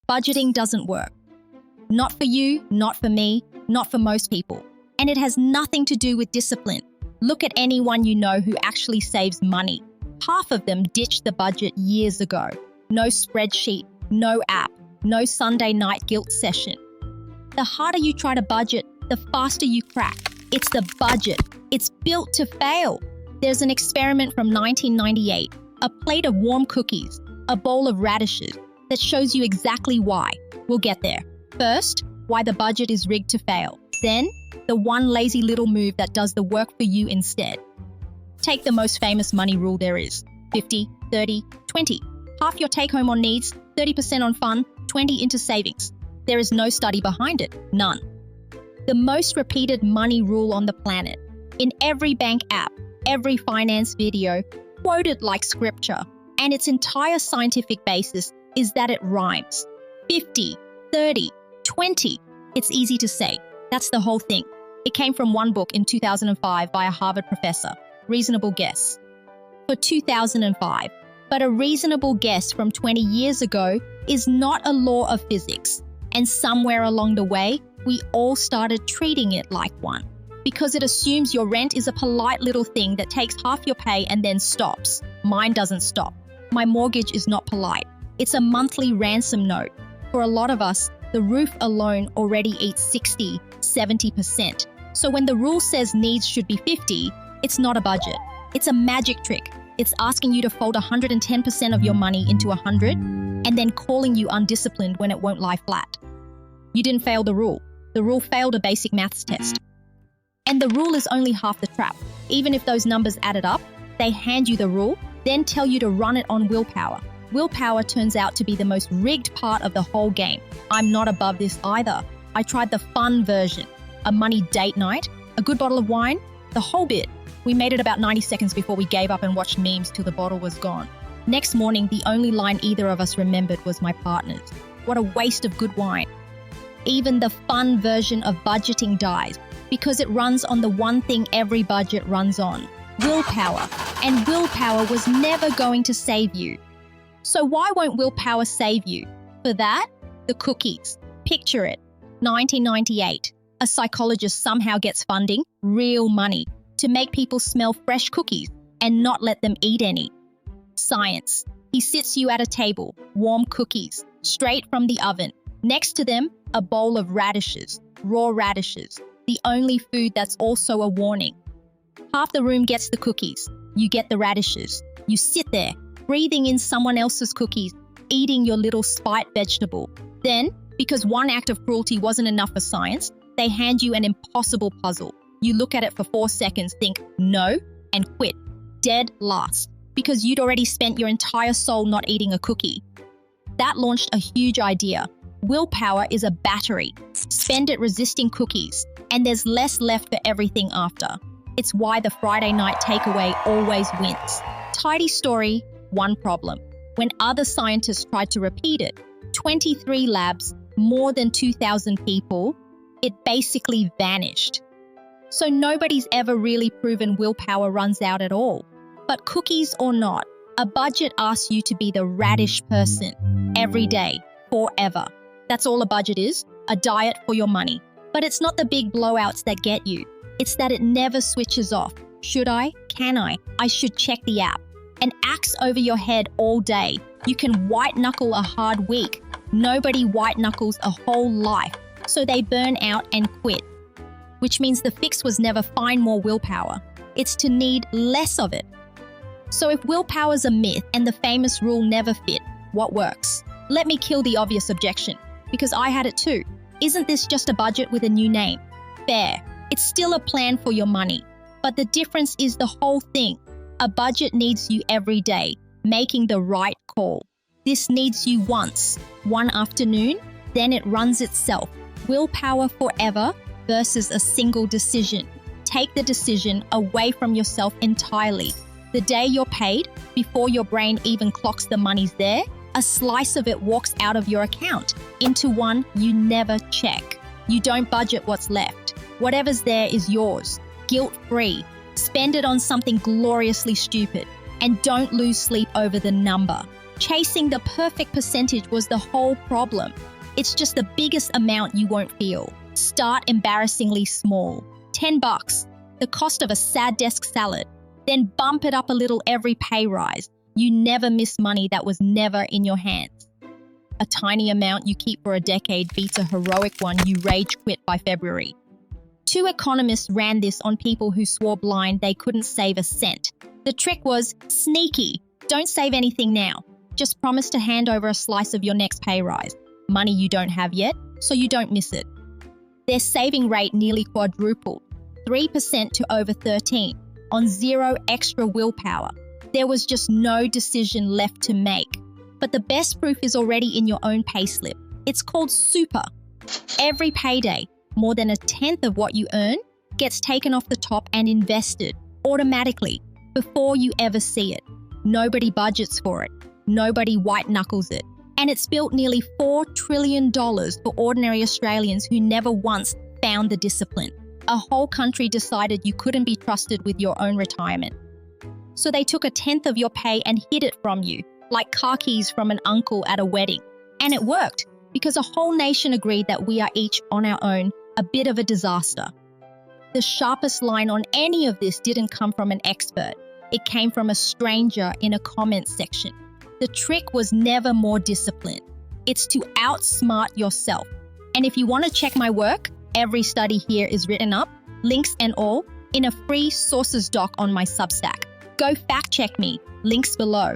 Budgeting doesn't work. Not for you, not for me, not for most people. And it has nothing to do with discipline. Look at anyone you know who actually saves money. Half of them ditched the budget years ago. No spreadsheet, no app, no Sunday night guilt session. The harder you try to budget, the faster you crack. It's the budget. It's built to fail. There's an experiment from 1998, a plate of warm cookies, a bowl of radishes, that shows you exactly why. We'll get there. First, why the budget is rigged to fail. Then, the one lazy little move that does the work for you instead. Take the most famous money rule there is. 50, 30, 20. Half your take-home on needs, 30% on fun, 20 into savings. There is no study behind it. None. The most repeated money rule on the planet. In every bank app, every finance video, quoted like scripture. And its entire scientific basis is that it rhymes. 50, 30, 20. It's easy to say. That's the whole thing. It came from one book in 2005 by a Harvard professor. Reasonable guess. For 2005. But a reasonable guess from 20 years ago is not a law of physics. And somewhere along the way, we all started treating it like one. Because it assumes your rent is a polite little thing that takes half your pay and then stops. Mine doesn't stop. My mortgage is not polite. It's a monthly ransom note. For a lot of us, the roof alone already eats 60, 70%. So when the rule says needs should be 50, it's not a budget. It's a magic trick. It's asking you to fold 110% of your money into 100 and then calling you undisciplined when it won't lie flat. You didn't fail the rule. The rule failed a basic maths test. And the rule is only half the trap. Even if those numbers added up, they hand you the rule, then tell you to run it on willpower. Willpower turns out to be the most rigged part of the whole game. I'm not above this either. I tried the fun version. A money date night, a good bottle of wine, the whole bit. We made it about 90 seconds before we gave up and watched memes till the bottle was gone. Next morning, the only line either of us remembered was my partner's. What a waste of good wine. Even the fun version of budgeting dies because it runs on the one thing every budget runs on. Willpower. And willpower was never going to save you. So why won't willpower save you? For that, the cookies. Picture it. 1998. A psychologist somehow gets funding, real money, to make people smell fresh cookies and not let them eat any. Science. He sits you at a table, warm cookies, straight from the oven. Next to them, a bowl of radishes, raw radishes, the only food that's also a warning. Half the room gets the cookies. You get the radishes. You sit there, breathing in someone else's cookies, eating your little spite vegetable. Then, because one act of cruelty wasn't enough for science, they hand you an impossible puzzle. You look at it for 4 seconds, think, no, and quit. Dead last. Because you'd already spent your entire soul not eating a cookie. That launched a huge idea. Willpower is a battery. Spend it resisting cookies, and there's less left for everything after. It's why the Friday night takeaway always wins. Tidy story, one problem. When other scientists tried to repeat it, 23 labs, more than 2,000 people, it basically vanished. So nobody's ever really proven willpower runs out at all. But cookies or not, a budget asks you to be the radish person every day, forever. That's all a budget is, a diet for your money. But it's not the big blowouts that get you. It's that it never switches off. Should I? Can I? I should check the app. An axe over your head all day. You can white-knuckle a hard week. Nobody white-knuckles a whole life. So they burn out and quit. Which means the fix was never find more willpower. It's to need less of it. So if willpower's a myth and the famous rule never fit, what works? Let me kill the obvious objection, because I had it too. Isn't this just a budget with a new name? Fair. It's still a plan for your money. But the difference is the whole thing. A budget needs you every day, making the right call. This needs you once, one afternoon, then it runs itself. Willpower forever versus a single decision. Take the decision away from yourself entirely. The day you're paid, before your brain even clocks the money's there, a slice of it walks out of your account into one you never check. You don't budget what's left. Whatever's there is yours, guilt-free. Spend it on something gloriously stupid, and don't lose sleep over the number. Chasing the perfect percentage was the whole problem. It's just the biggest amount you won't feel. Start embarrassingly small. $10, the cost of a sad desk salad. Then bump it up a little every pay rise. You never miss money that was never in your hands. A tiny amount you keep for a decade beats a heroic one you rage quit by February. 2 economists ran this on people who swore blind they couldn't save a cent. The trick was sneaky. Don't save anything now. Just promise to hand over a slice of your next pay rise. Money you don't have yet, so you don't miss it. Their saving rate nearly quadrupled, 3% to over 13%, on zero extra willpower. There was just no decision left to make. But the best proof is already in your own payslip. It's called super. Every payday, more than 1/10 of what you earn gets taken off the top and invested automatically before you ever see it. Nobody budgets for it. Nobody white knuckles it. And it's built nearly $4 trillion for ordinary Australians who never once found the discipline. A whole country decided you couldn't be trusted with your own retirement. So they took 1/10 of your pay and hid it from you, like car keys from an uncle at a wedding. And it worked, because a whole nation agreed that we are each, on our own, a bit of a disaster. The sharpest line on any of this didn't come from an expert. It came from a stranger in a comments section. The trick was never more discipline. It's to outsmart yourself. And if you want to check my work, every study here is written up, links and all, in a free sources doc on my Substack. Go fact check me, links below.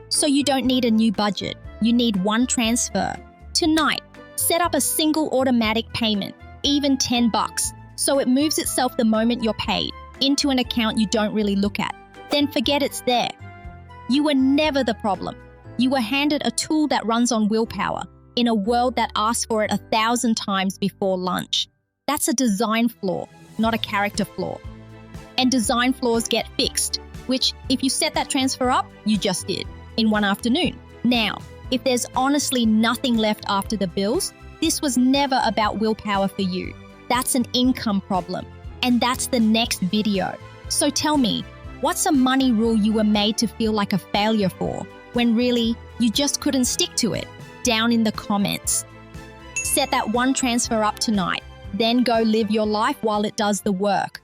So you don't need a new budget. You need one transfer. Tonight, set up a single automatic payment, even $10, so it moves itself the moment you're paid, into an account you don't really look at. Then forget it's there. You were never the problem. You were handed a tool that runs on willpower in a world that asks for it 1,000 times before lunch. That's a design flaw, not a character flaw. And design flaws get fixed, which, if you set that transfer up, you just did, in one afternoon. Now, if there's honestly nothing left after the bills, this was never about willpower for you. That's an income problem. And that's the next video. So tell me, what's a money rule you were made to feel like a failure for, when really you just couldn't stick to it? Down in the comments. Set that one transfer up tonight, then go live your life while it does the work.